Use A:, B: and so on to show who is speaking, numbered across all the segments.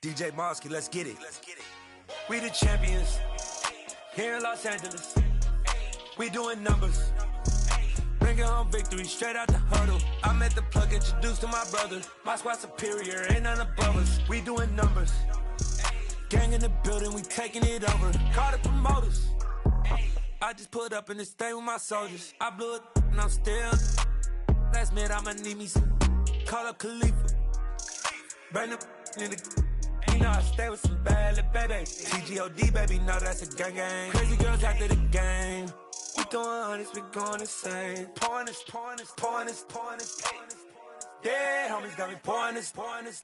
A: DJ Mosky, let's get it. We the champions here in Los Angeles. We doing numbers. Bringing home victory straight out the huddle. I met the plug, introduced to my brother. My squad superior, ain't none above us. We doing numbers. Gang in the building, we taking it over. Call the promoters. I just put up in this thing with my soldiers. I blew it and I'm still. Last minute I'ma need me some. Call up Khalifa. Bring the in the. You know I stay with some bad little baby. TGOD baby, know that's a gang gang. Crazy girls after the game. We throwing hundreds, we going insane. Pouring this. Yeah, homies got me pouring this.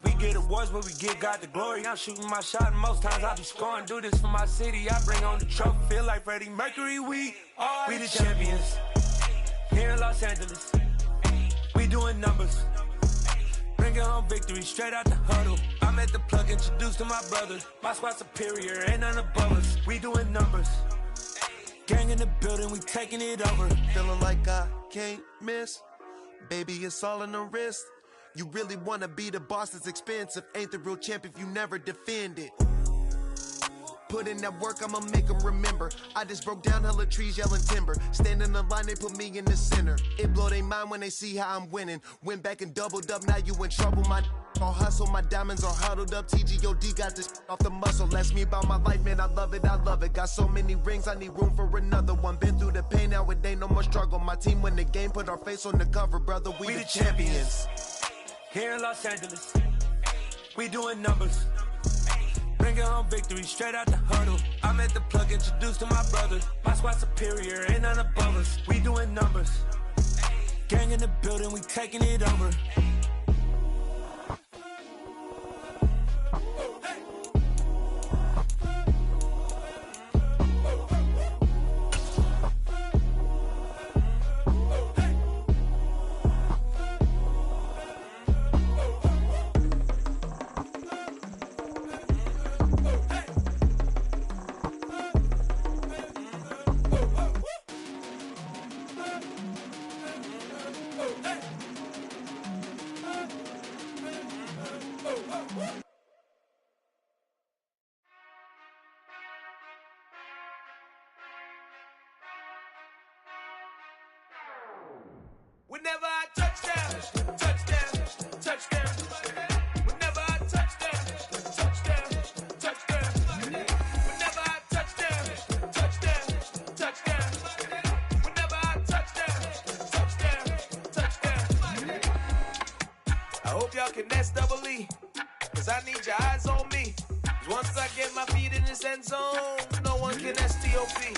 A: We get awards, but we give God the glory. I'm shooting my shot, and most times I be scoring. Do this for my city, I bring on the trophy. Feel like Freddie Mercury, we the champions here in Los Angeles. We doing numbers. Bringing home victory straight out the huddle. I met the plug, introduced to my brother. My squad superior, ain't none above us. We doing numbers. Gang in the building, we taking it over.
B: Feeling like I can't miss. Baby, it's all in the wrist. You really wanna be the boss, it's expensive. Ain't the real champ if you never defend it. Put in that work, I'ma make them remember. I just broke down hella trees, yelling timber. Stand in the line, they put me in the center. It blow their mind when they see how I'm winning. Went back and doubled up, now you in trouble. My all hustle, my diamonds are huddled up. TGOD got this off the muscle. That's me about my life, man, I love it. Got so many rings, I need room for another one. Been through the pain, now it ain't no more struggle. My team win the game, put our face on the cover, brother. We the champions.
A: Here in Los Angeles, we doing numbers. Bringing home victory straight out the huddle. I met the plug, introduced to my brother. My squad superior, ain't none above us. We doing numbers. Gang in the building, we taking it over.
C: Whenever I touchdown. Whenever I touchdown. Whenever I touchdown. Whenever I touchdown. I hope y'all can nest double E, cause I need your eyes on me. Cause once I get my feet in this end zone, no one can STOP.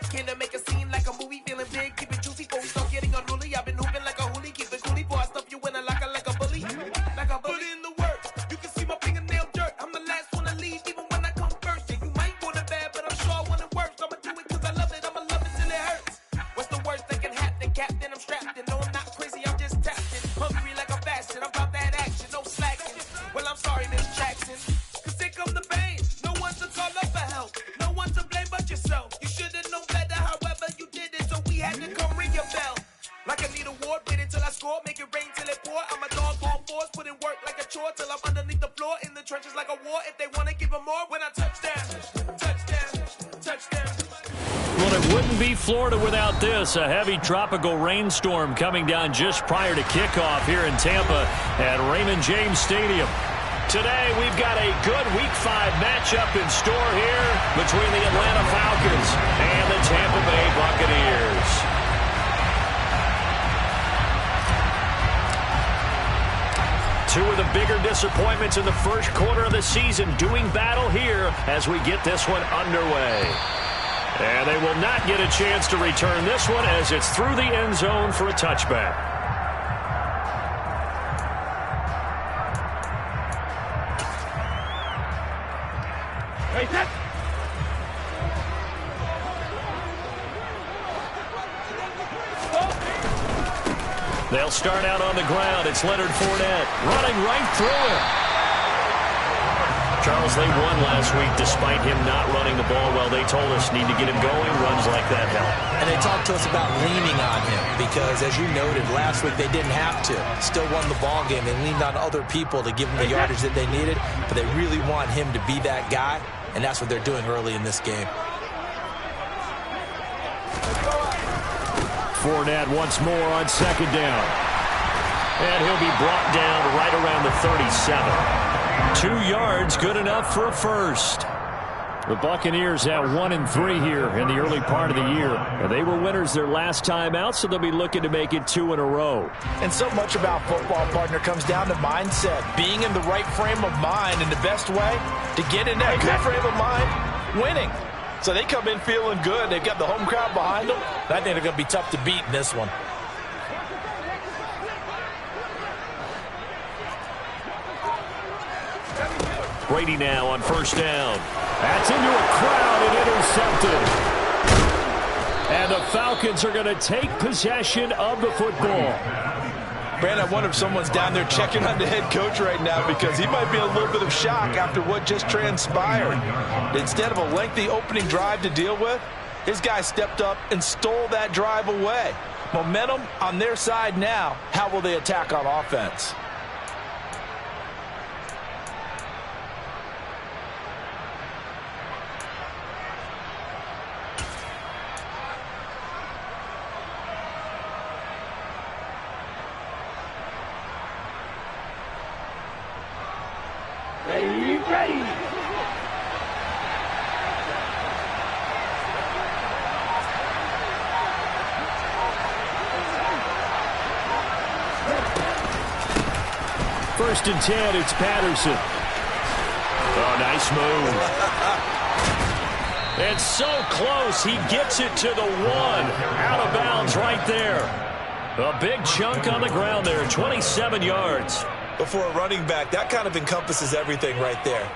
C: Can I make a scene like a movie, feeling big, keep it juicy before we start getting unruly. I've been hooping like a hoolie, keep it coolie before I stuff you in a locker like a bully. Put in the work, you can see my fingernail dirt. I'm the last one to leave, even when I come first. Yeah, you might want it bad, but I'm sure I want it worse. I'ma do it cause I love it, I'ma love it till it hurts. What's the worst that can happen, Captain? I'm strapped in, no I'm not crazy, I'm just tapped in. Hungry like I'm fasting, I'm about that action, no slacking. Well, I'm sorry, Miss Jackson, cause here come the pain. No one to call up for help, no one to blame but yourself. You should've known better, however you did it, so we had to come ring your bell. Like I need a ward, wait until I score, make it rain till it pour. I'm a dog on force, put in work like a chore till I'm underneath the floor, in the trenches like a war. If they wanna give them more, when I touchdown.
D: Well, it wouldn't be Florida without this. A heavy tropical rainstorm coming down just prior to kickoff here in Tampa at Raymond James Stadium. Today, we've got a good Week 5 matchup in store here between the Atlanta Falcons and the Tampa Bay Buccaneers. Two of the bigger disappointments in the first quarter of the season doing battle here as we get this one underway. And they will not get a chance to return this one as it's through the end zone for a touchback. They'll start out on the ground. It's Leonard Fournette running right through him. Charles, they won last week despite him not running the ball well. They told us need to get him going. Runs like that help.
E: And they talked to us about leaning on him because, as you noted, last week they didn't have to. Still won the ball game. They leaned on other people to give them the yardage that they needed, but they really want him to be that guy, and that's what they're doing early in this game.
D: Fournette once more on second down. And he'll be brought down right around the 37. 2 yards, good enough for a first. The Buccaneers at 1-3 here in the early part of the year. And they were winners their last time out, so they'll be looking to make it 2 in a row.
E: And so much about football, partner, comes down to mindset. Being in the right frame of mind, and the best way to get in that good frame of mind, winning. So they come in feeling good. They've got the home crowd behind them. I think they're going to be tough to beat in this one.
D: Brady now on first down. That's into a crowd and intercepted. And the Falcons are going to take possession of the football.
E: Brandon, I wonder if someone's down there checking on the head coach right now because he might be in a little bit of shock after what just transpired. Instead of a lengthy opening drive to deal with, his guy stepped up and stole that drive away. Momentum on their side now. How will they attack on offense?
F: Ready.
D: First and 10, it's Patterson. Oh, nice move. It's so close, he gets it to the 1. Out of bounds right there. A big chunk on the ground there, 27 yards.
E: But for a running back, that kind of encompasses everything right there.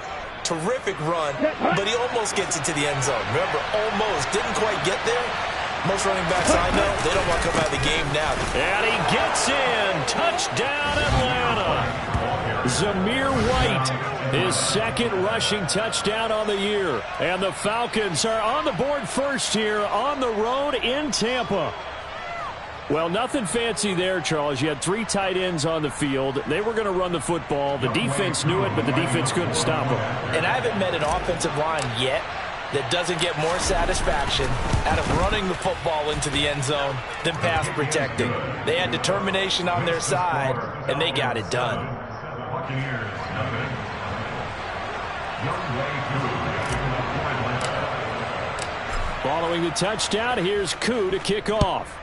E: Terrific run, but he almost gets it to the end zone. Remember, almost. Didn't quite get there. Most running backs I know, they don't want to come out of the game now.
D: And he gets in. Touchdown, Atlanta. Zamir White, his second rushing touchdown on the year. And the Falcons are on the board first here on the road in Tampa. Well, nothing fancy there, Charles. You had 3 tight ends on the field. They were going to run the football. The defense knew it, but the defense couldn't stop them.
E: And I haven't met an offensive line yet that doesn't get more satisfaction out of running the football into the end zone than pass protecting. They had determination on their side, and they got it done.
D: Following the touchdown, here's Koo to kick off.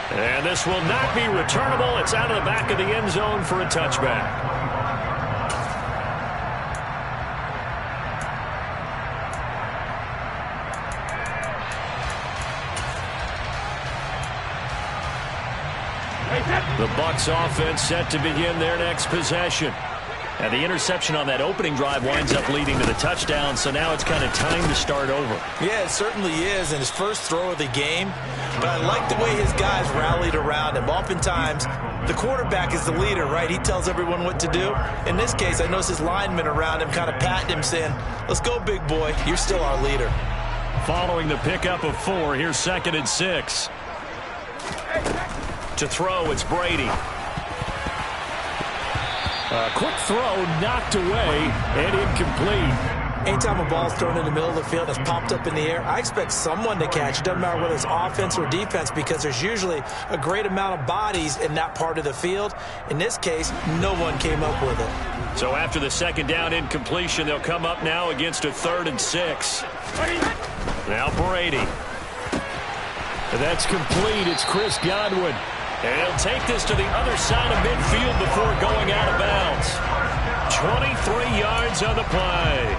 D: And this will not be returnable. It's out of the back of the end zone for a touchback. The Bucs offense set to begin their next possession. And the interception on that opening drive winds up leading to the touchdown, so now it's kind of time to start over.
E: Yeah, it certainly is, and his first throw of the game. But I like the way his guys rallied around him. Oftentimes, the quarterback is the leader, right? He tells everyone what to do. In this case, I noticed his linemen around him kind of patting him, saying, let's go, big boy. You're still our leader.
D: Following the pickup of 4, here's 2nd and 6. To throw, it's Brady. A quick throw knocked away and incomplete.
E: Anytime a ball's thrown in the middle of the field and it's popped up in the air, I expect someone to catch. It doesn't matter whether it's offense or defense because there's usually a great amount of bodies in that part of the field. In this case, no one came up with it.
D: So after the 2nd down incompletion, they'll come up now against a 3rd and 6. Now Brady. That's complete. It's Chris Godwin. And he'll take this to the other side of midfield before going out of bounds. 23 yards on the play.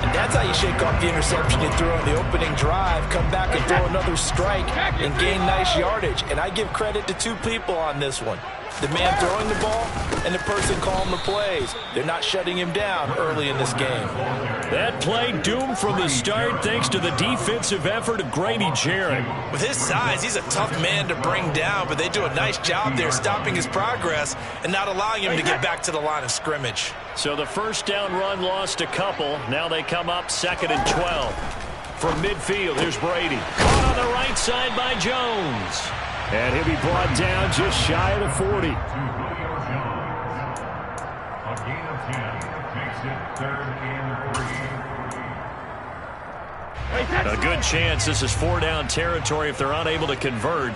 E: And that's how you shake off the interception you threw on the opening drive. Come back and throw another strike and gain nice yardage. And I give credit to 2 people on this one. the man throwing the ball and the person calling the plays. They're not shutting him down early in this game.
D: That play doomed from the start thanks to the defensive effort of Grady Jarrett.
E: With his size, he's a tough man to bring down, but they do a nice job there stopping his progress and not allowing him to get back to the line of scrimmage.
D: So the first down run lost a couple. Now they come up 2nd and 12. From midfield, here's Brady. Caught on the right side by Jones. And he'll be brought down just shy of the 40.
F: A gain of 10 makes it 3rd and 3.
D: A good chance this is 4-down territory if they're unable to convert.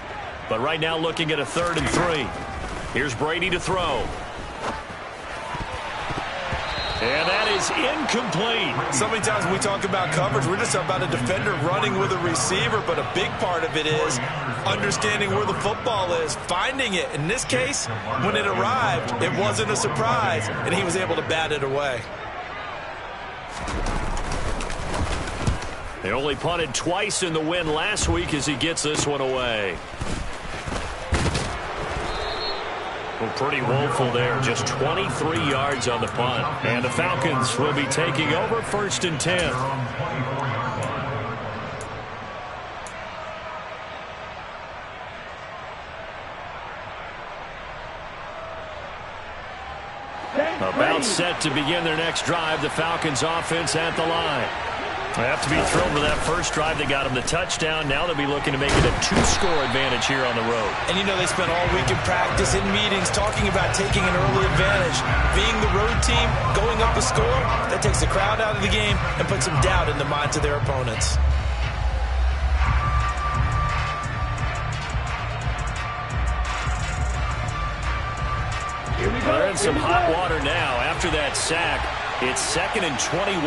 D: But right now looking at a 3rd and 3. Here's Brady to throw. And that is incomplete.
E: So many times when we talk about coverage, we're just about a defender running with a receiver, but a big part of it is understanding where the football is, finding it. In this case, when it arrived, it wasn't a surprise, and he was able to bat it away.
D: They only punted twice in the win last week as he gets this one away. Well, pretty woeful there. Just 23 yards on the punt. And the Falcons will be taking over 1st and 10. About set to begin their next drive. The Falcons offense at the line. They have to be thrilled with that first drive. They got them the touchdown. Now they'll be looking to make it a 2-score advantage here on the road.
E: And you know they spent all week in practice, in meetings, talking about taking an early advantage. Being the road team, going up a score, that takes the crowd out of the game and puts some doubt in the minds of their opponents.
D: They're in some hot water now. After that sack, it's 2nd and 21.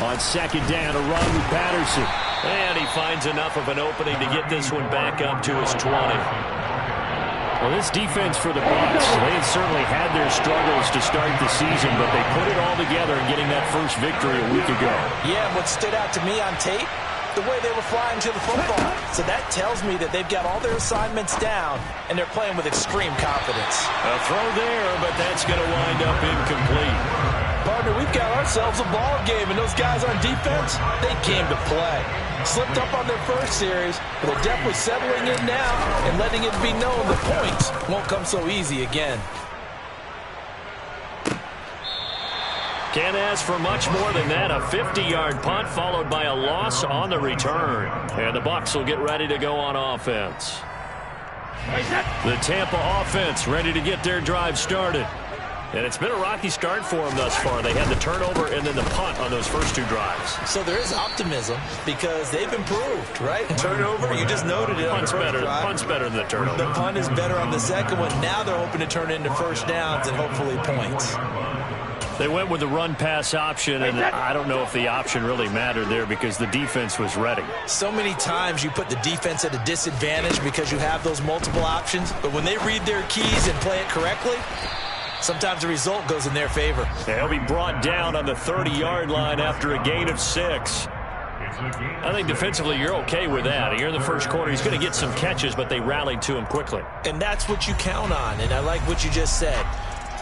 D: On 2nd down, a run with Patterson. And he finds enough of an opening to get this one back up to his 20. Well, this defense for the Bucs, they had certainly had their struggles to start the season, but they put it all together in getting that first victory a week ago.
E: Yeah, what stood out to me on tape, the way they were flying to the football. So that tells me that they've got all their assignments down, and they're playing with extreme confidence.
D: A throw there, but that's going to wind up incomplete.
E: Partner, we've got ourselves a ball game, and those guys on defense, they came to play. Slipped up on their first series, but they're definitely settling in now and letting it be known the points won't come so easy again.
D: Can't ask for much more than that. A 50-yard punt followed by a loss on the return. And the Bucs will get ready to go on offense. The Tampa offense ready to get their drive started. And it's been a rocky start for them thus far. They had the turnover and then the punt on those first 2 drives.
E: So there is optimism because they've improved, right? Turnover, you just noted it.
D: Punt's better than the turnover.
E: The punt is better on the second one. Now they're hoping to turn it into first downs and hopefully points.
D: They went with the run-pass option, and I don't know if the option really mattered there because the defense was ready.
E: So many times you put the defense at a disadvantage because you have those multiple options, but when they read their keys and play it correctly, sometimes the result goes in their favor.
D: They'll be brought down on the 30-yard line after a gain of 6. I think defensively you're okay with that. Here in the first quarter, he's going to get some catches, but they rallied to him quickly.
E: And that's what you count on, and I like what you just said.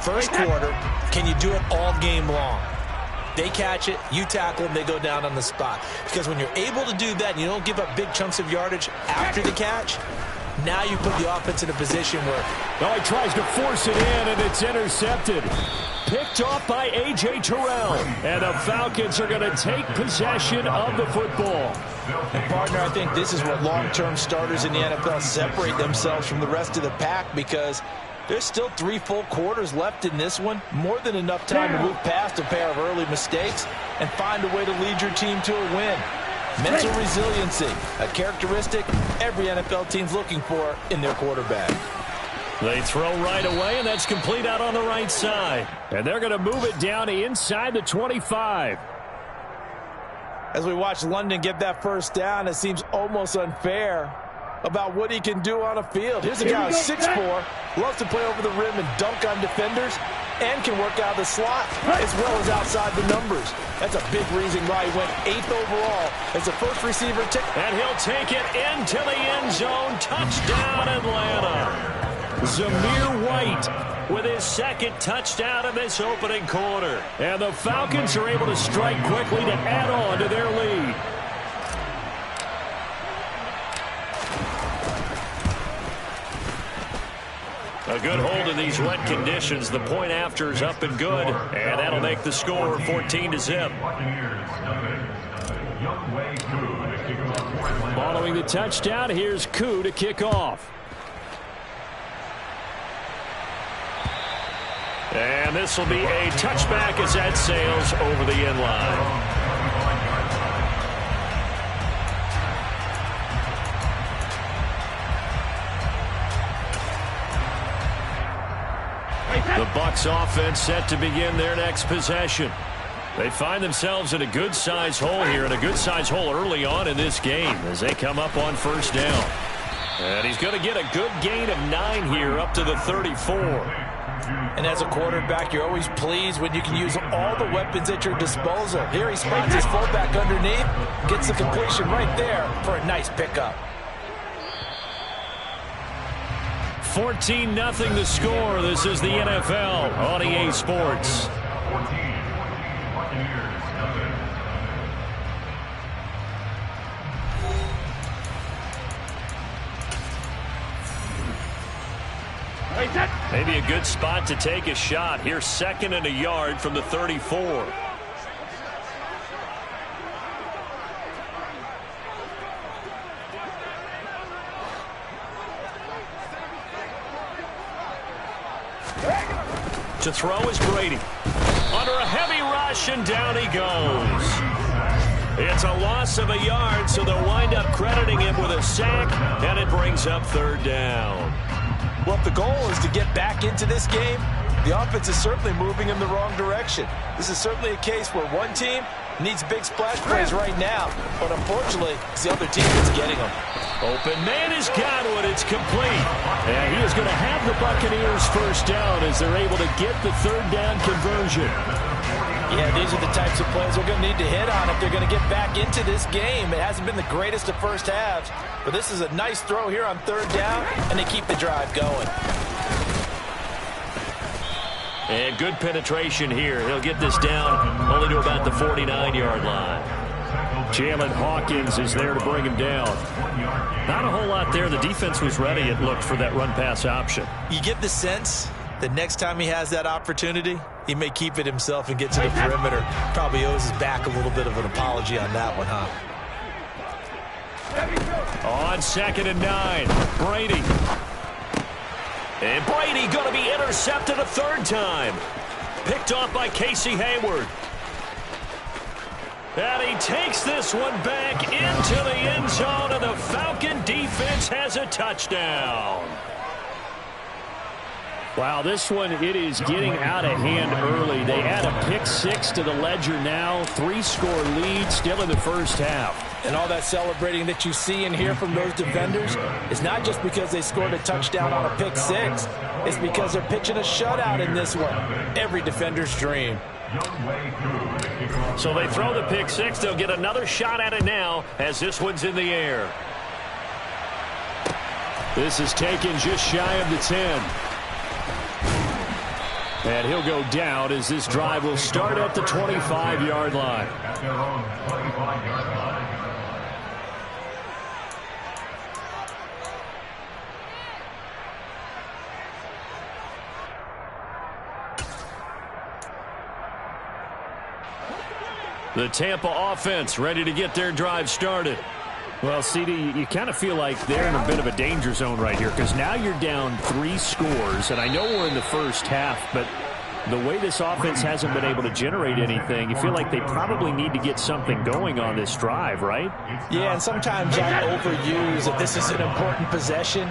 E: First quarter, can you do it all game long? They catch it, you tackle them, they go down on the spot. Because when you're able to do that and you don't give up big chunks of yardage after the catch, now you put the offense in a position where...
D: Oh, he tries to force it in, and it's intercepted. Picked off by A.J. Terrell. And the Falcons are going to take possession of the football.
E: And, partner, I think this is what long-term starters in the NFL separate themselves from the rest of the pack because... there's still 3 full quarters left in this one. More than enough time to move past a pair of early mistakes and find a way to lead your team to a win. Mental resiliency, a characteristic every NFL team's looking for in their quarterback.
D: They throw right away, and that's complete out on the right side. And they're going to move it down inside the 25.
E: As we watch London get that first down, it seems almost unfair about what he can do on a field. Here's a guy who's 6'4", loves to play over the rim and dunk on defenders, and can work out of the slot as well as outside the numbers. That's a big reason why he went 8th overall as the first receiver.
D: And he'll take it into the end zone. Touchdown, Atlanta. Zamir White with his second touchdown in this opening quarter. And the Falcons are able to strike quickly to add on to their lead. A good hold in these wet conditions. The point after is up and good, and that'll make the score 14-0. Following the touchdown, here's Koo to kick off. And this will be a touchback as that sails over the end line. The Bucs offense set to begin their next possession. They find themselves in a good-sized hole here, and a good-sized hole early on in this game as they come up on first down. And he's going to get a good gain of 9 here up to the 34.
E: And as a quarterback, you're always pleased when you can use all the weapons at your disposal. Here he spots his fullback underneath, gets the completion right there for a nice pickup.
D: 14-0 the score. This is the NFL on EA Sports. Maybe a good spot to take a shot. Here's 2nd and a yard from the 34. To throw is Brady. Under a heavy rush, and down he goes. It's a loss of a yard, so they'll wind up crediting him with a sack, and it brings up 3rd down.
E: Well, if the goal is to get back into this game, the offense is certainly moving in the wrong direction. This is certainly a case where one team needs big splash plays right now, but unfortunately, it's the other team that's getting them.
D: Open man is Godwin. It's complete. And he is going to have the Buccaneers first down as they're able to get the 3rd down conversion.
E: Yeah, these are the types of plays they're going to need to hit on if they're going to get back into this game. It hasn't been the greatest of first halves, but this is a nice throw here on 3rd down, and they keep the drive going.
D: And good penetration here. He'll get this down only to about the 49-yard line. Jalen Hawkins is there to bring him down. Not a whole lot there. The defense was ready, it looked, for that run-pass option.
E: You get the sense that next time he has that opportunity, he may keep it himself and get to the perimeter. Probably owes his back a little bit of an apology on that one, huh?
D: On 2nd and 9, Brady. And Brady going to be intercepted a 3rd time. Picked off by Casey Hayward. And he takes this one back into the end zone, and the Falcon defense has a touchdown. Wow, this one, it is getting out of hand early. They add a pick 6 to the ledger now. 3-score lead still in the first half.
E: And all that celebrating that you see and hear from those defenders is not just because they scored a touchdown on a pick 6. It's because they're pitching a shutout in this one. Every defender's dream.
D: So they throw the pick 6. They'll get another shot at it now as this one's in the air. This is taken just shy of the 10. And he'll go down as this drive will start at the 25-yard line. The Tampa offense ready to get their drive started. Well, CD, you kind of feel like they're in a bit of a danger zone right here because now you're down 3 scores, and I know we're in the first half, but the way this offense hasn't been able to generate anything, you feel like they probably need to get something going on this drive, right?
E: Yeah, and sometimes I overuse that this is an important possession.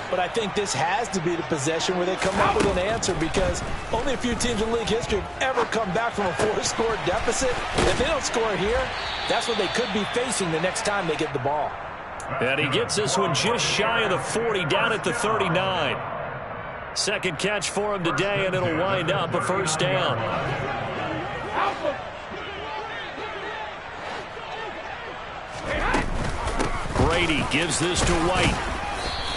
E: But I think this has to be the possession where they come up with an answer because only a few teams in league history have ever come back from a 4-score deficit. If they don't score here, that's what they could be facing the next time they get the ball.
D: And he gets this one just shy of the 40, down at the 39. Second catch for him today, and it'll wind up a first down. Brady gives this to White.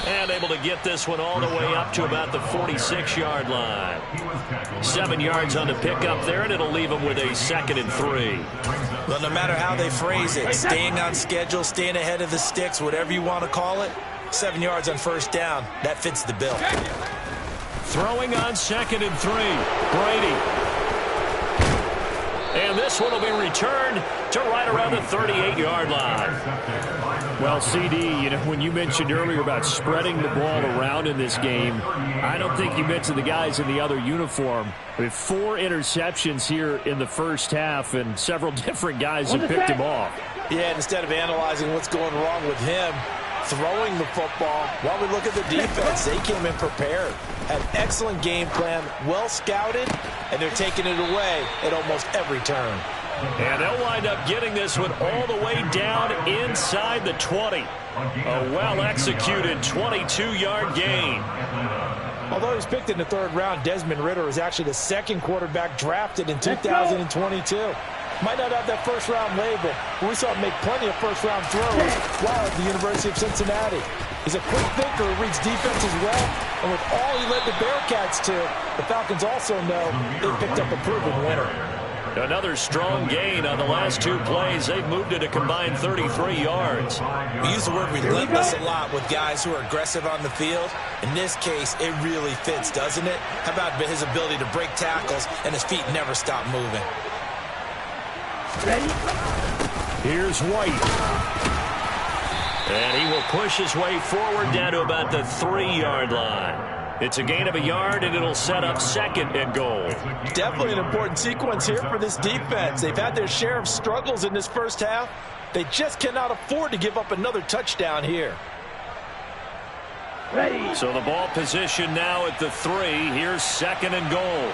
D: And able to get this one all the way up to about the 46-yard line. 7 yards on the pickup there, and it'll leave them with a 2nd and 3.
E: Well, no matter how they phrase it, staying on schedule, staying ahead of the sticks, whatever you want to call it, 7 yards on first down, that fits the bill.
D: Throwing on 2nd and 3, Brady. And this one will be returned to right around the 38-yard line.
G: Well, CD, you know, when you mentioned earlier about spreading the ball around in this game, I don't think you mentioned the guys in the other uniform. With 4 interceptions here in the first half, and several different guys have picked him off.
E: Yeah, instead of analyzing what's going wrong with him, throwing the football, while we look at the defense, they came in prepared. Had an excellent game plan, well scouted, and they're taking it away at almost every turn.
D: And they'll wind up getting this one all the way down inside the 20. A well-executed 22-yard gain.
E: Although he was picked in the 3rd round, Desmond Ridder is actually the 2nd quarterback drafted in 2022. Might not have that first-round label, but we saw him make plenty of first-round throws while at the University of Cincinnati. He's a quick thinker who reads defense as well, and with all he led the Bearcats to, the Falcons also know they picked up a proven winner.
D: Another strong gain on the last 2 plays. They've moved it a combined 33 yards.
E: We use the word relentless a lot with guys who are aggressive on the field. In this case, it really fits, doesn't it? How about his ability to break tackles and his feet never stop moving?
G: Ready? Here's White.
D: And he will push his way forward down to about the 3-yard line. It's a gain of a yard, and it'll set up 2nd and goal.
E: Definitely an important sequence here for this defense. They've had their share of struggles in this first half. They just cannot afford to give up another touchdown here.
D: Ready. So the ball position now at the 3. Here's 2nd and goal.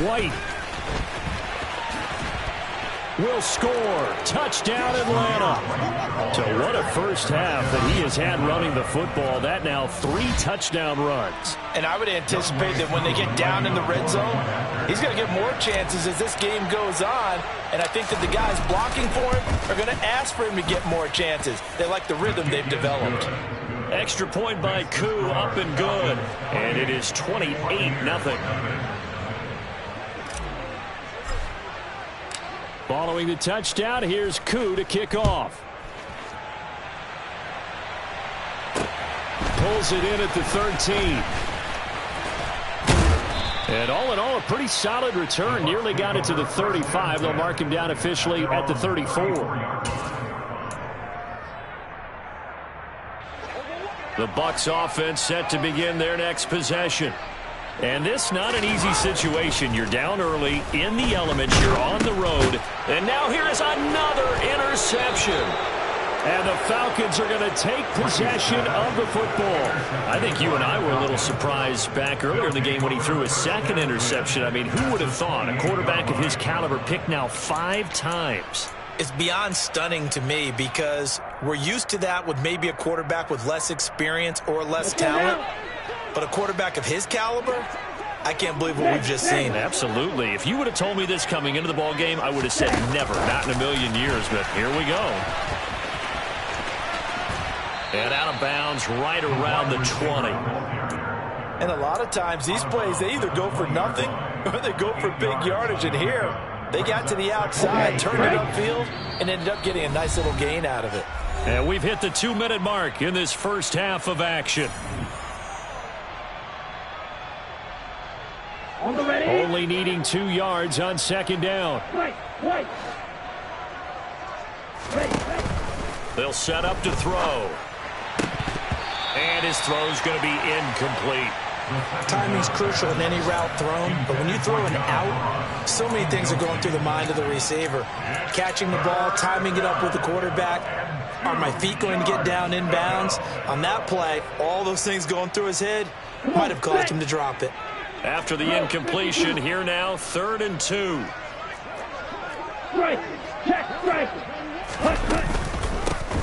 G: White will score. Touchdown, Atlanta. So what a first half that he has had running the football. That now 3 touchdown runs.
E: And I would anticipate that when they get down in the red zone, he's going to get more chances as this game goes on. And I think that the guys blocking for him are going to ask for him to get more chances. They like the rhythm they've developed.
D: Extra point by Koo, up and good. And it is 28-0.
G: Following the touchdown, here's Koo to kick off. Pulls it in at the 13. And all in all, a pretty solid return. Nearly got it to the 35. They'll mark him down officially at the 34.
D: The Bucs offense set to begin their next possession. And this not an easy situation. You're down early, in the elements, you're on the road, and now here is another interception. And the Falcons are going to take possession of the football. I think you and I were a little surprised back earlier in the game when he threw his 2nd interception. I mean, who would have thought a quarterback of his caliber picked now 5 times?
E: It's beyond stunning to me because we're used to that with maybe a quarterback with less experience or less talent. But a quarterback of his caliber, I can't believe what we've just seen.
D: Absolutely. If you would have told me this coming into the ball game, I would have said never, not in a million years. But here we go. And out of bounds right around the 20.
E: And a lot of times these plays, they either go for nothing or they go for big yardage. And here, they got to the outside, turned it upfield, and ended up getting a nice little gain out of it.
D: And we've hit the 2-minute mark in this first half of action.
G: Only needing 2 yards on 2nd down.
D: They'll set up to throw. And his throw's going to be incomplete.
E: Timing's crucial in any route thrown, but when you throw an out, so many things are going through the mind of the receiver. Catching the ball, timing it up with the quarterback. Are my feet going to get down in bounds? On that play, all those things going through his head might have caused him to drop it.
D: After the incompletion, here now, 3rd and 2.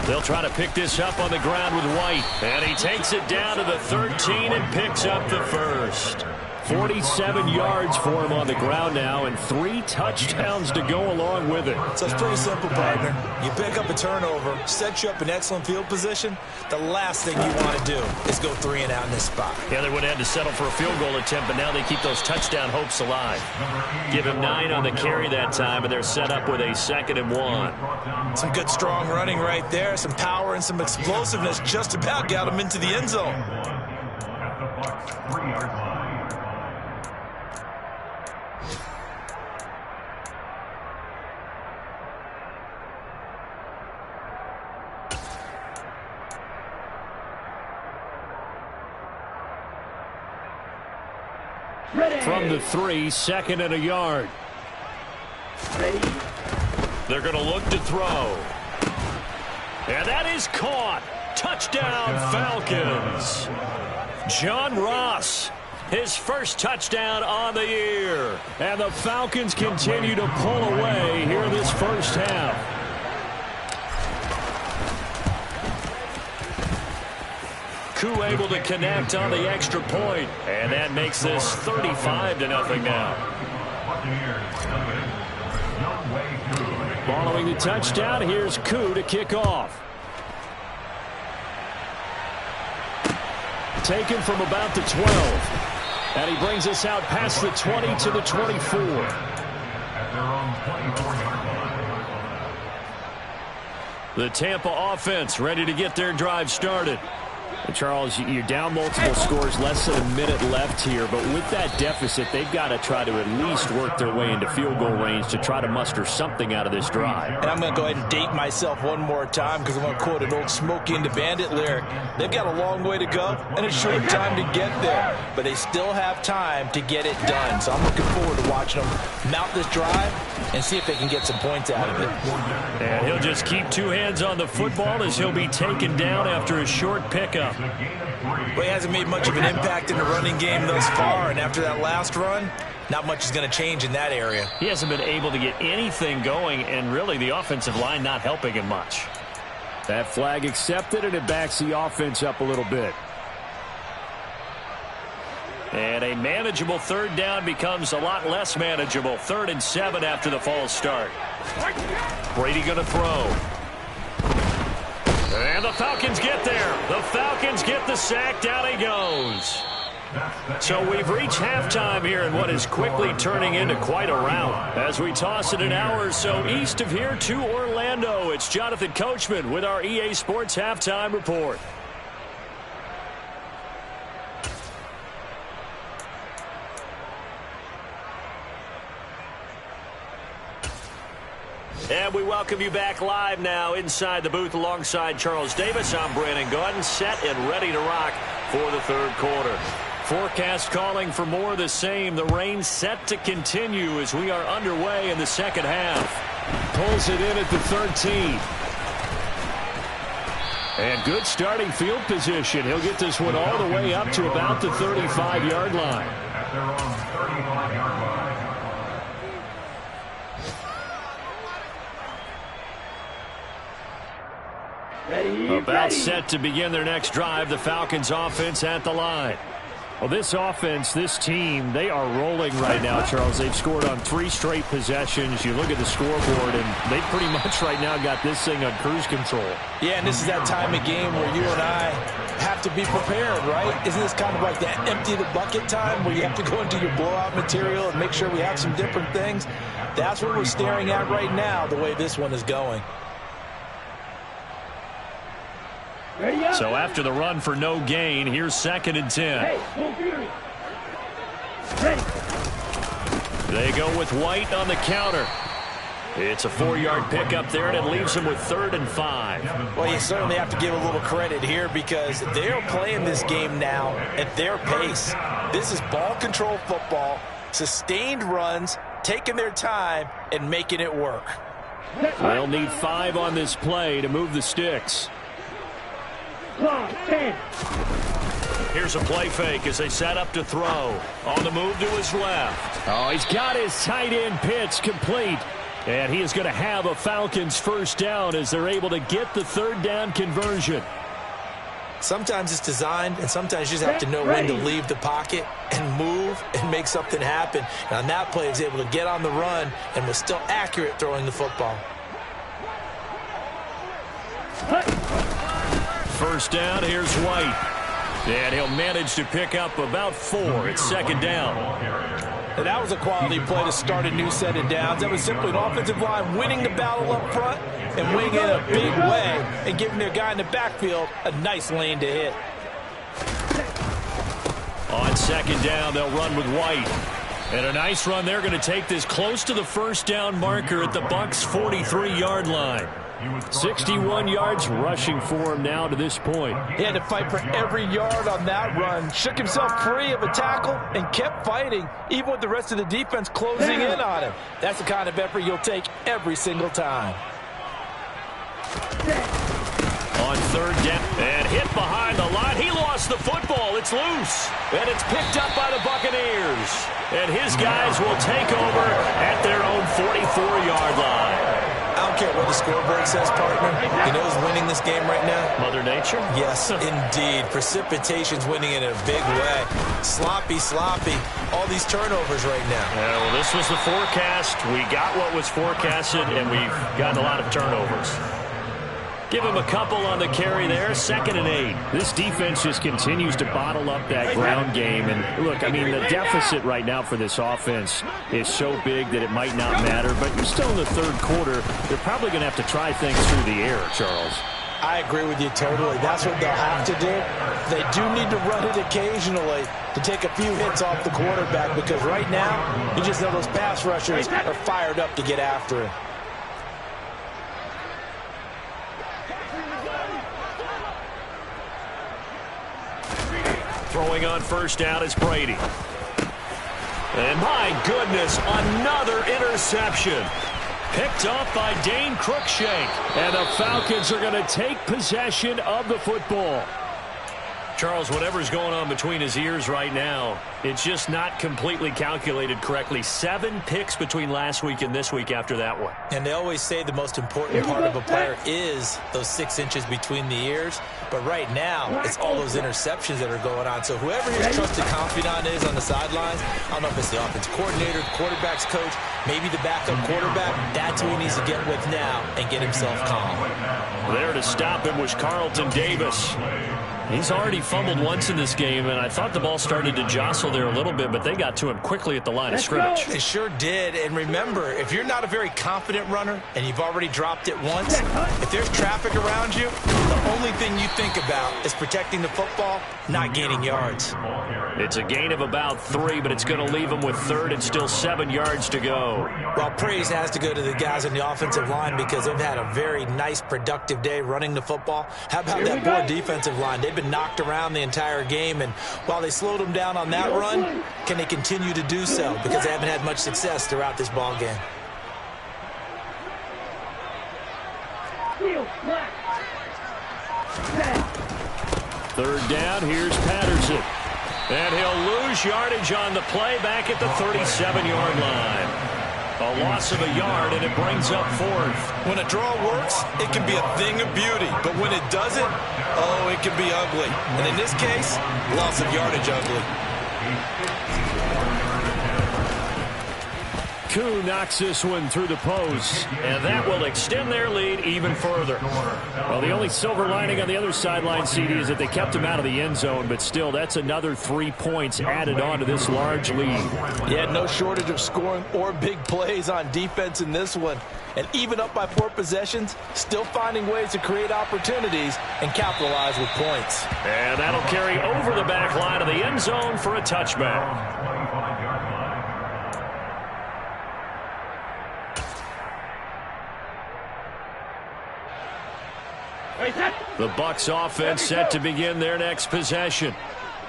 D: They'll try to pick this up on the ground with White. And he takes it down to the 13 and picks up the first.
G: 47 yards for him on the ground now, and 3 touchdowns to go along with it.
E: So it's pretty simple, partner. You pick up a turnover, set you up in excellent field position. The last thing you want to do is go 3 and out in this spot.
D: Yeah, they would have had to settle for a field goal attempt, but now they keep those touchdown hopes alive. Give him 9 on the carry that time, and they're set up with a 2nd and 1.
E: Some good strong running right there, some power and some explosiveness just about got him into the end zone.
F: At the Bucs 3-yard line.
G: From the 3, 2nd and a yard.
D: They're going to look to throw. And that is caught. Touchdown, Falcons. John Ross, his first touchdown on the year.
G: And the Falcons continue to pull away here in this first half.
D: Koo able to connect on the extra point, and that makes this 35-0 now.
G: Following the touchdown, here's Koo to kick off. Taken from about the 12. And he brings us out past the 20 to the 24.
D: The Tampa offense ready to get their drive started.
G: And Charles, you're down multiple scores, less than a minute left here. But with that deficit, they've got to try to at least work their way into field goal range to try to muster something out of this drive.
E: And I'm going to go ahead and date myself one more time because I'm going to quote an old Smokey and the Bandit lyric. They've got a long way to go and a short time to get there. But they still have time to get it done. So I'm looking forward to watching them mount this drive and see if they can get some points out of it.
D: And he'll just keep 2 hands on the football as he'll be taken down after a short pickup.
E: Well, he hasn't made much of an impact in the running game thus far, and after that last run, not much is going to change in that area.
D: He hasn't been able to get anything going, and really the offensive line not helping him much.
G: That flag accepted, and it backs the offense up a little bit.
D: And a manageable 3rd down becomes a lot less manageable. 3rd and 7 after the false start. Brady going to throw. And the Falcons get there. The Falcons get the sack. Down he goes. So we've reached halftime here in what is quickly turning into quite a rout. As we toss it an hour or so east of here to Orlando, it's Jonathan Coachman with our EA Sports Halftime Report. And we welcome you back live now inside the booth alongside Charles Davis. I'm Brandon Gordon, set and ready to rock for the 3rd quarter. Forecast calling for more of the same. The rain set to continue as we are underway in the 2nd half.
G: Pulls it in at the 13. And good starting field position. He'll get this one all the way up to about the 35-yard line.
F: At their own 35-yard line.
D: About set to begin their next drive. The Falcons offense at the line.
G: Well, this offense, this team, they are rolling right now, Charles. They've scored on 3 straight possessions. You look at the scoreboard, and they pretty much right now got this thing on cruise control.
E: Yeah, and this is that time of game where you and I have to be prepared, right? Isn't this kind of like that empty the bucket time where you have to go into your blowout material and make sure we have some different things? That's what we're staring at right now, the way this one is going.
D: So after the run for no gain, here's 2nd and 10. They go with White on the counter. It's a 4-yard pickup there, and it leaves them with 3rd and 5.
E: Well, you certainly have to give a little credit here because they're playing this game now at their pace. This is ball control football, sustained runs, taking their time, and making it work.
G: They'll need 5 on this play to move the sticks.
D: Here's a play fake as they set up to throw. On the move to his left.
G: Oh, he's got his tight end pitch complete. And he is going to have a Falcons 1st down as they're able to get the 3rd down conversion.
E: Sometimes it's designed, and sometimes you just have to know when to leave the pocket and move and make something happen. And on that play, he was able to get on the run and was still accurate throwing the football.
D: First down, here's White. And he'll manage to pick up about 4. It's second down.
E: And that was a quality play to start a new set of downs. That was simply an offensive line winning the battle up front and winning it in a big way and giving their guy in the backfield a nice lane to hit.
D: On second down, they'll run with White. And a nice run. They're going to take this close to the first down marker at the Bucs' 43-yard line. 61 yards rushing for him now to this point.
E: He had to fight for every yard on that run. Shook himself free of a tackle and kept fighting, even with the rest of the defense closing in on him. That's the kind of effort you'll take every single time.
D: On third down, and hit behind the line. He lost the football. It's loose, and it's picked up by the Buccaneers. And his guys will take over at their own 44-yard line.
E: I don't care what the scoreboard says, partner. You know who's winning this game right now?
D: Mother Nature?
E: Yes, indeed. Precipitation's winning in a big way. Sloppy, sloppy. All these turnovers right now.
D: Yeah, well, this was the forecast. We got what was forecasted, and we've gotten a lot of turnovers. Give him a couple on the carry there. 2nd and 8. This defense just continues to bottle up that ground game. And, look, I mean, the deficit right now for this offense is so big that it might not matter. But you're still in the third quarter. They're probably going to have to try things through the air, Charles.
E: I agree with you totally. That's what they'll have to do. They do need to run it occasionally to take a few hits off the quarterback because right now, you just know those pass rushers are fired up to get after him.
D: Throwing on first down is Brady. And my goodness, another interception. Picked off by Dane Cruikshank. And the Falcons are going to take possession of the football. Charles, whatever's going on between his ears right now, it's just not completely calculated correctly. 7 picks between last week and this week after that one.
E: And they always say the most important part of a player is those 6 inches between the ears. But right now, it's all those interceptions that are going on. So whoever his trusted confidant is on the sidelines, I don't know if it's the offense coordinator, the quarterback's coach, maybe the backup quarterback, that's who he needs to get with now and get himself calm.
D: There to stop him was Carlton Davis. He's already fumbled once in this game, and I thought the ball started to jostle there a little bit, but they got to him quickly at the line of scrimmage.
E: They sure did, and remember, if you're not a very confident runner and you've already dropped it once, if there's traffic around you, the only thing you think about is protecting the football, not gaining yards.
D: It's a gain of about 3, but it's going to leave him with 3rd and still 7 yards to go.
E: Well, praise has to go to the guys on the offensive line because they've had a very nice, productive day running the football. How about that poor defensive line? They've been knocked around the entire game, and while they slowed them down on that run, can they continue to do so? Because they haven't had much success throughout this ball game.
D: Third down, here's Patterson. And he'll lose yardage on the play back at the 37-yard line. A loss of a yard, and it brings up 4th.
E: When a draw works, it can be a thing of beauty. But when it doesn't, oh, it can be ugly. And in this case, loss of yardage ugly.
D: Koo knocks this one through the post, and that will extend their lead even further. Well, the only silver lining on the other sideline, CD, is that they kept him out of the end zone, but still, that's another 3 points added on to this large lead.
E: Yeah, no shortage of scoring or big plays on defense in this one. And even up by 4 possessions, still finding ways to create opportunities and capitalize with points.
D: And that'll carry over the back line of the end zone for a touchback. The Bucs offense set to begin their next possession.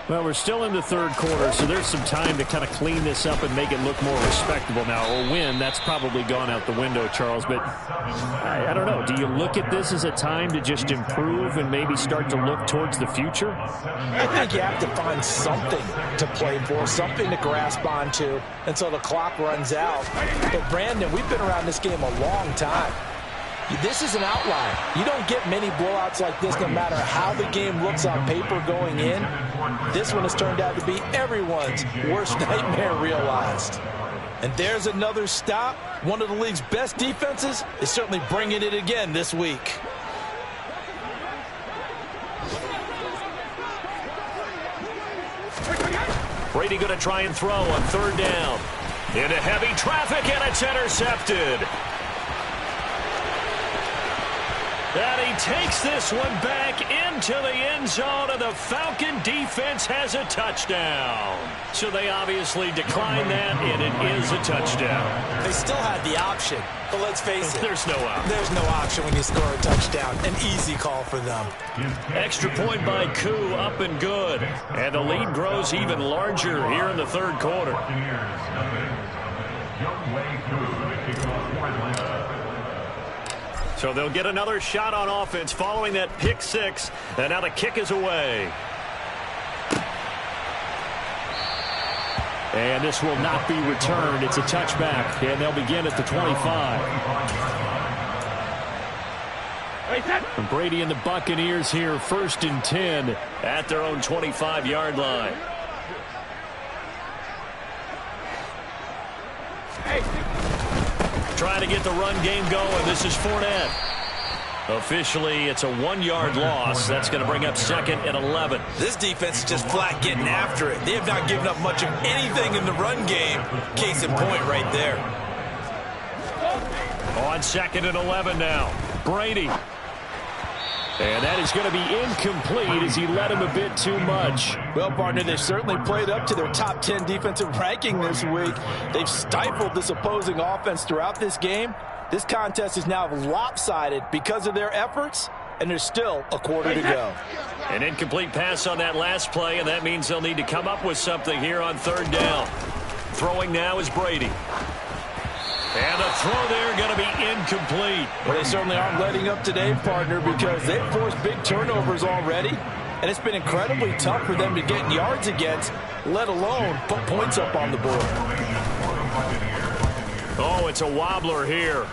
D: Well, we're still in the third quarter, so there's some time to kind of clean this up and make it look more respectable now. Or win, that's probably gone out the window, Charles. But I don't know. Do you look at this as a time to just improve and maybe start to look towards the future?
E: I think you have to find something to play for, something to grasp onto until the clock runs out. But, Brandon, we've been around this game a long time. This is an outlier. You don't get many blowouts like this no matter how the game looks on paper going in. This one has turned out to be everyone's worst nightmare realized. And there's another stop. One of the league's best defenses is certainly bringing it again this week.
D: Brady going to try and throw on third down. Into heavy traffic, and it's intercepted. And he takes this one back into the end zone, and the Falcon defense has a touchdown. So they obviously declined that, and it is a touchdown.
E: They still had the option, but let's face it.
D: There's no option.
E: There's no option when you score a touchdown. An easy call for them.
D: Extra point by Koo, up and good. And the lead grows even larger here in the third quarter. So they'll get another shot on offense following that pick six. And now the kick is away. And this will not be returned. It's a touchback. And they'll begin at the 25. And Brady and the Buccaneers here, 1st and 10 at their own 25-yard line. Trying to get the run game going. This is Fournette. Officially, it's a 1-yard loss. That's going to bring up 2nd and 11.
E: This defense is just flat getting after it. They have not given up much of anything in the run game. Case in point right there.
D: On 2nd and 11 now. Brady. And that is going to be incomplete as he led him a bit too much.
E: Well, partner, they've certainly played up to their top 10 defensive ranking this week. They've stifled this opposing offense throughout this game. This contest is now lopsided because of their efforts, and there's still a quarter to go.
D: An incomplete pass on that last play, and that means they'll need to come up with something here on third down. Throwing now is Brady. And the throw there going to be incomplete.
E: Well, they certainly aren't letting up today, partner, because they've forced big turnovers already. And it's been incredibly tough for them to get yards against, let alone put points up on the board.
D: Oh, it's a wobbler here.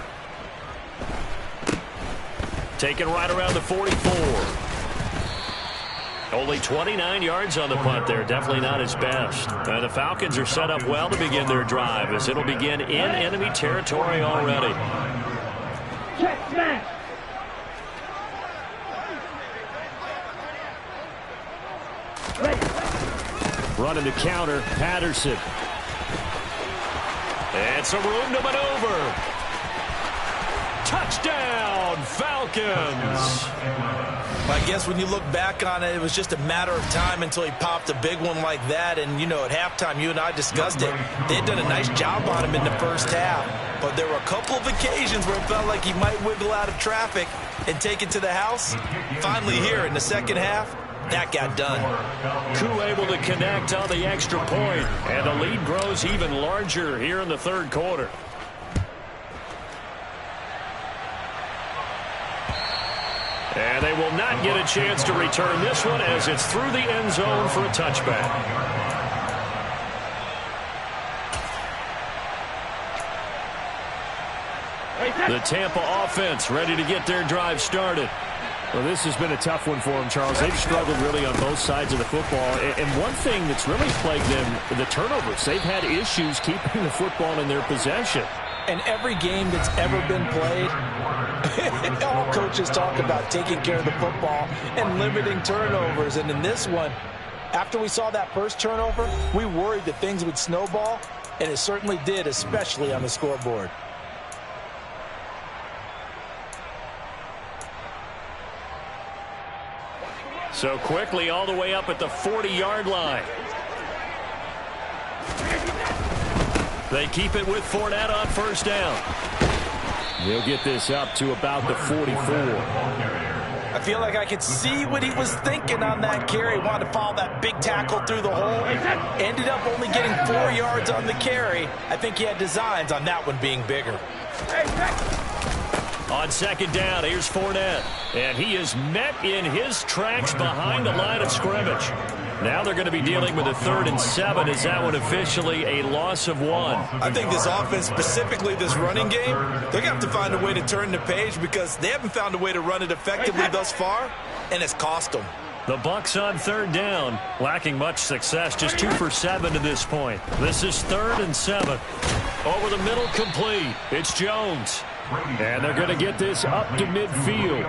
D: Taken right around the 44. Only 29 yards on the punt there. Definitely not his best. The Falcons are set up well to begin their drive as it'll begin in enemy territory already. Running the counter, Patterson. And some room to maneuver. Touchdown, Falcons.
E: I guess when you look back on it, it was just a matter of time until he popped a big one like that. And, you know, at halftime, you and I discussed it. They had done a nice job on him in the first half. But there were a couple of occasions where it felt like he might wiggle out of traffic and take it to the house. Finally here in the second half, that got done.
D: Koo able to connect on the extra point. And the lead grows even larger here in the third quarter. And they will not get a chance to return this one as it's through the end zone for a touchback. The Tampa offense ready to get their drive started. Well, this has been a tough one for them, Charles. They've struggled really on both sides of the football. And one thing that's really plagued them, the turnovers. They've had issues keeping the football in their possession.
E: And every game that's ever been played, all coaches talk about taking care of the football and limiting turnovers. And in this one, after we saw that first turnover, we worried that things would snowball, and it certainly did, especially on the scoreboard.
D: So quickly all the way up at the 40-yard line. They keep it with Fournette on first down. He'll get this up to about the 44.
E: I feel like I could see what he was thinking on that carry. Wanted to follow that big tackle through the hole. Ended up only getting 4 yards on the carry. I think he had designs on that one being bigger.
D: On second down, here's Fournette. And he is met in his tracks behind the line of scrimmage. Now they're going to be dealing with a 3rd and 7. Is that one officially a loss of 1?
E: I think this offense, specifically this running game, they're going to have to find a way to turn the page because they haven't found a way to run it effectively thus far, and it's cost them.
D: The Bucs on 3rd down, lacking much success, just 2 for 7 to this point. This is 3rd and 7. Over the middle, complete. It's Jones. And they're going to get this up to midfield.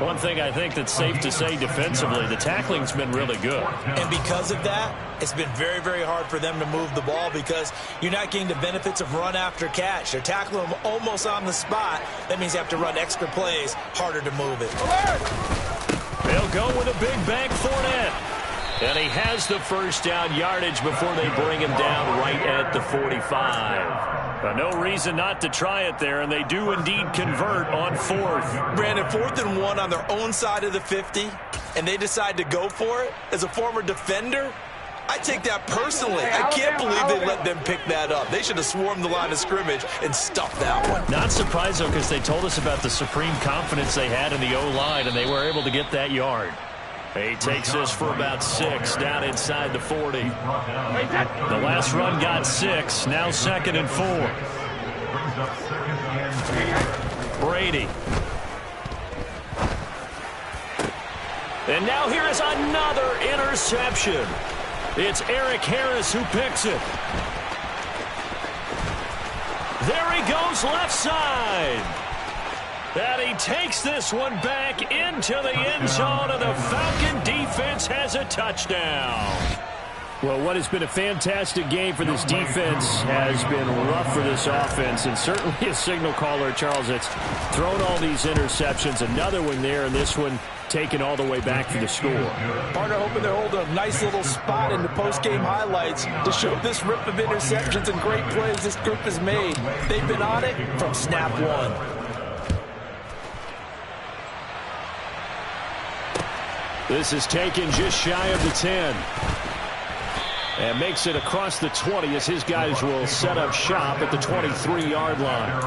D: One thing I think that's safe to say defensively, the tackling's been really good.
E: And because of that, it's been very, very hard for them to move the ball because you're not getting the benefits of run after catch. They're tackling them almost on the spot. That means you have to run extra plays, harder to move it.
D: They'll go with a big bank Fournette. And he has the first down yardage before they bring him down right at the 45. No reason not to try it there, and they do indeed convert on 4th.
E: Brandon, 4th and 1 on their own side of the 50, and they decide to go for it. As a former defender, I take that personally. I can't believe they let them pick that up. They should have swarmed the line of scrimmage and stuffed that one.
D: Not surprised, though, because they told us about the supreme confidence they had in the O-line, and they were able to get that yard. He takes this for about 6 down inside the 40. The last run got 6. Now 2nd and 4. Brady. And now here is another interception. It's Eric Harris who picks it. There he goes left side. And he takes this one back into the end zone, and the Falcon defense has a touchdown. Well, what has been a fantastic game for this defense has been rough for this offense, and certainly a signal caller, Charles, that's thrown all these interceptions. Another one there, and this one taken all the way back for the score.
E: Partner hoping they're holding a nice little spot in the post-game highlights to show this rip of interceptions and great plays this group has made. They've been on it from snap 1.
D: This is taken just shy of the 10. And makes it across the 20 as his guys will set up shop at the 23-yard line.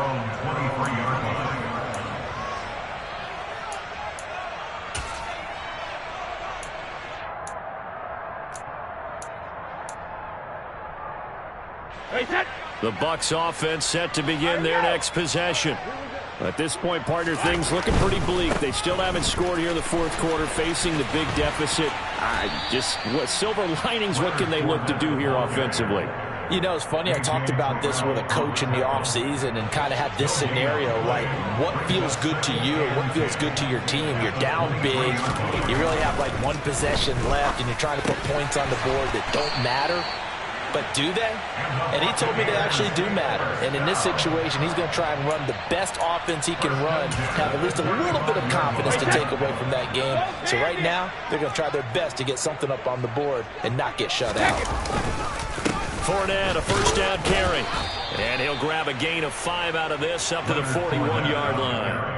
D: The Bucs offense set to begin their next possession. At this point, partner, things looking pretty bleak. They still haven't scored here in the 4th quarter, facing the big deficit. What silver linings, what can they look to do here offensively?
H: You know, it's funny, I talked about this with a coach in the offseason and kind of had this scenario, like what feels good to you or what feels good to your team. You're down big, you really have like one possession left, and you're trying to put points on the board that don't matter. But do they? And he told me they actually do matter. And in this situation, he's going to try and run the best offense he can run, have at least a little bit of confidence to take away from that game. So right now, they're going to try their best to get something up on the board and not get shut out.
D: Fournette, a first down carry. And he'll grab a gain of 5 out of this up to the 41-yard line.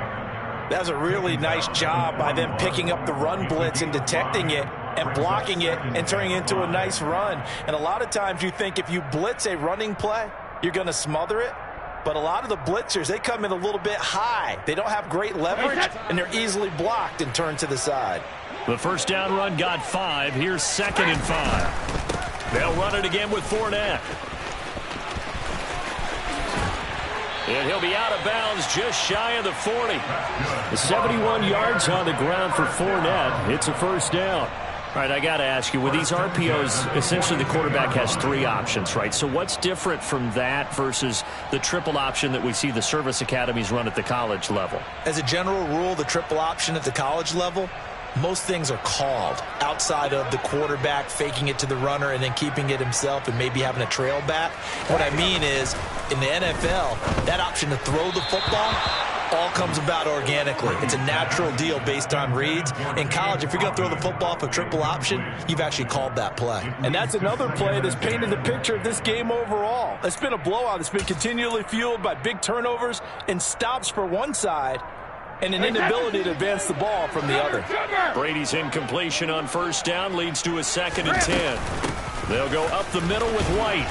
E: That was a really nice job by them picking up the run blitz and detecting it and blocking it and turning it into a nice run. And a lot of times you think if you blitz a running play, you're going to smother it. But a lot of the blitzers, they come in a little bit high. They don't have great leverage, and they're easily blocked and turned to the side.
D: The first down run got 5. Here's 2nd and 5. They'll run it again with Fournette. And he'll be out of bounds just shy of the 40. The 71 yards on the ground for Fournette. It's a first down. All right, I got to ask you, with these RPOs, essentially the quarterback has 3 options, right? So what's different from that versus the triple option that we see the service academies run at the college level?
E: As a general rule, the triple option at the college level, most things are called outside of the quarterback faking it to the runner and then keeping it himself and maybe having a trail back. What I mean is, in the NFL, that option to throw the football all comes about organically. It's a natural deal based on reads. In college, if you're going to throw the football off a triple option, you've actually called that play.
H: And that's another play that's painted the picture of this game overall. It's been a blowout. It's been continually fueled by big turnovers and stops for one side and an inability to advance the ball from the other.
D: Brady's incompletion on first down leads to a 2nd and 10. They'll go up the middle with White.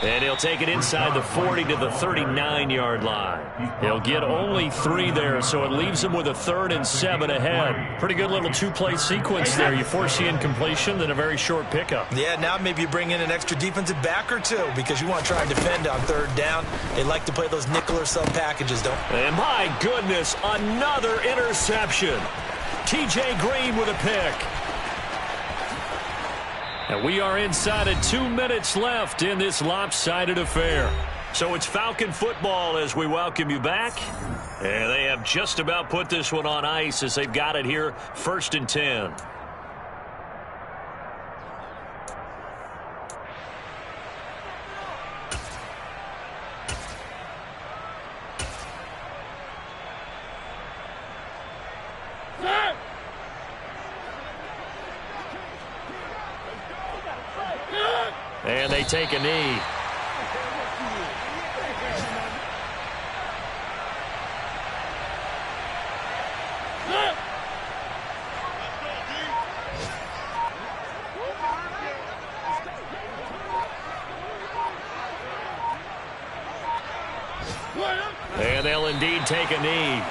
D: And he'll take it inside the 40 to the 39-yard line. He'll get only 3 there, so it leaves him with a 3rd and 7 ahead. Pretty good little 2-play sequence there. You force the incompletion, then a very short pickup.
E: Yeah, now maybe you bring in an extra defensive back or two because you want to try and defend on 3rd down. They like to play those nickel or sub packages, don't they?
D: And my goodness, another interception. T.J. Green with a pick. And we are inside of 2 minutes left in this lopsided affair. So it's Falcon football as we welcome you back. And they have just about put this one on ice as they've got it here, 1st and 10. And they take a knee. And they'll indeed take a knee.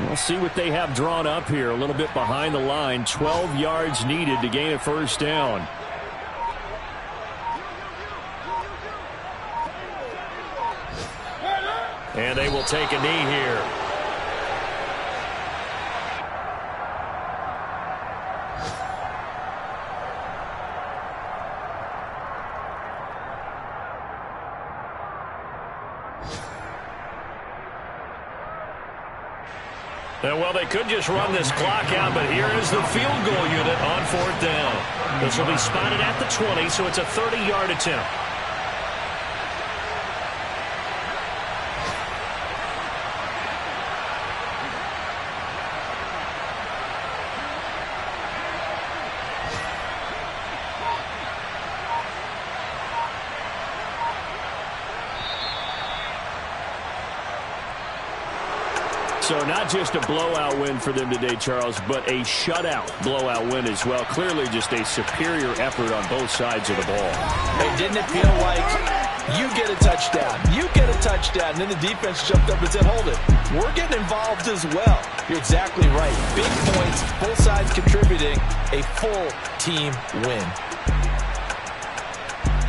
D: We'll see what they have drawn up here. A little bit behind the line. 12 yards needed to gain a 1st down. And they will take a knee here. Well, they could just run this clock out, but here is the field goal unit on 4th down. This will be spotted at the 20, so it's a 30-yard attempt. So not just a blowout win for them today, Charles, but a shutout blowout win as well. Clearly just a superior effort on both sides of the ball.
E: Hey, didn't it feel like you get a touchdown, you get a touchdown, and then the defense jumped up and said, hold it, we're getting involved as well. You're exactly right. Big points, both sides contributing, a full team win.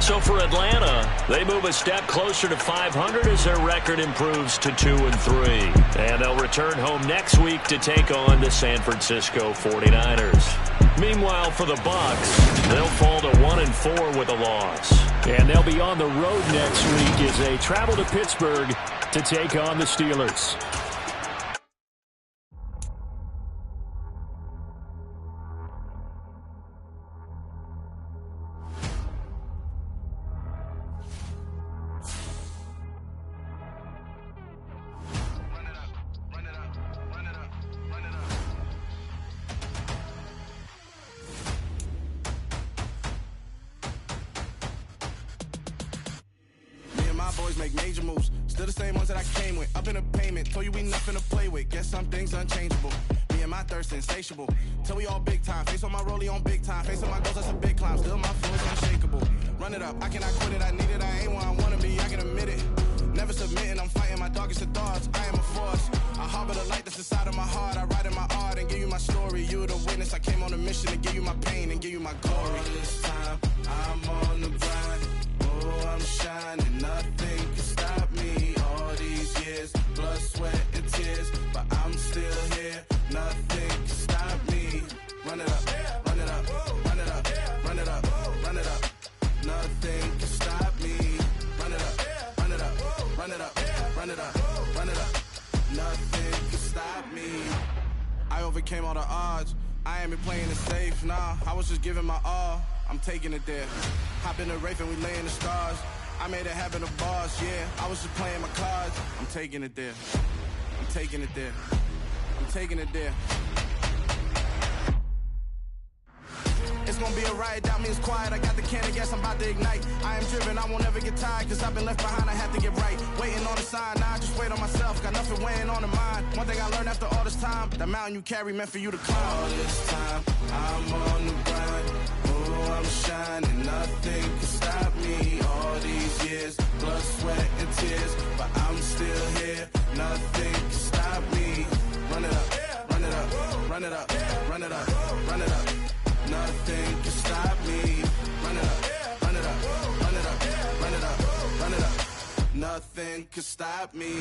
D: So for Atlanta, they move a step closer to 500 as their record improves to 2-3. And they'll return home next week to take on the San Francisco 49ers. Meanwhile, for the Bucs, they'll fall to 1-4 with a loss. And they'll be on the road next week as they travel to Pittsburgh to take on the Steelers.
I: Boys make major moves, still the same ones that I came with. Up in a payment, told you we nothing to play with. Guess some things unchangeable. Me and my thirst insatiable. Till we all big time. Face on my rollie on big time. Face on my goals, that's a big climb. Still my flow is unshakable. Run it up, I cannot quit it. I need it, I ain't where I wanna be. I can admit it. Never submitting, I'm fighting my darkest of thoughts. I am a force. I harbor the light that's inside of my heart. I write in my art and give you my story. You the witness. I came on a mission to give you my pain and give you my glory. All this time, I'm on the grind. Oh, I'm shining, nothing can stop me. All these years, blood, sweat, and tears, but I'm still here. Nothing can stop me. Run it up, run it up, run it up, run it up, run it up. Nothing can stop me. Run it up, run it up, run it up, run it up, run it up. Nothing can stop me. I overcame all the odds. I ain't been playing it safe, nah. I was just giving my all. I'm taking it there. Hop in the Wraith and we lay in the stars. I made it happen to bars, yeah. I was just playing my cards. I'm taking it there. I'm taking it there. I'm taking it there. It's gonna be a riot, doubt me it's quiet. I got the can of gas, I'm about to ignite. I am driven, I won't ever get tired, cause I've been left behind, I have to get right. Waiting on the sign, now I just wait on myself, got nothing weighing on the mind. One thing I learned after all this time, the mountain you carry meant for you to climb. All this time, I'm on the grind. Oh, I'm shining, nothing can stop me. All these years, blood, sweat, and tears, but I'm still here, nothing can stop me. Run it up, run it up, run it up, run it up, run it up. Nothing can stop me. Run it up, run it up, run it up, run it up, run it up. Nothing can stop me.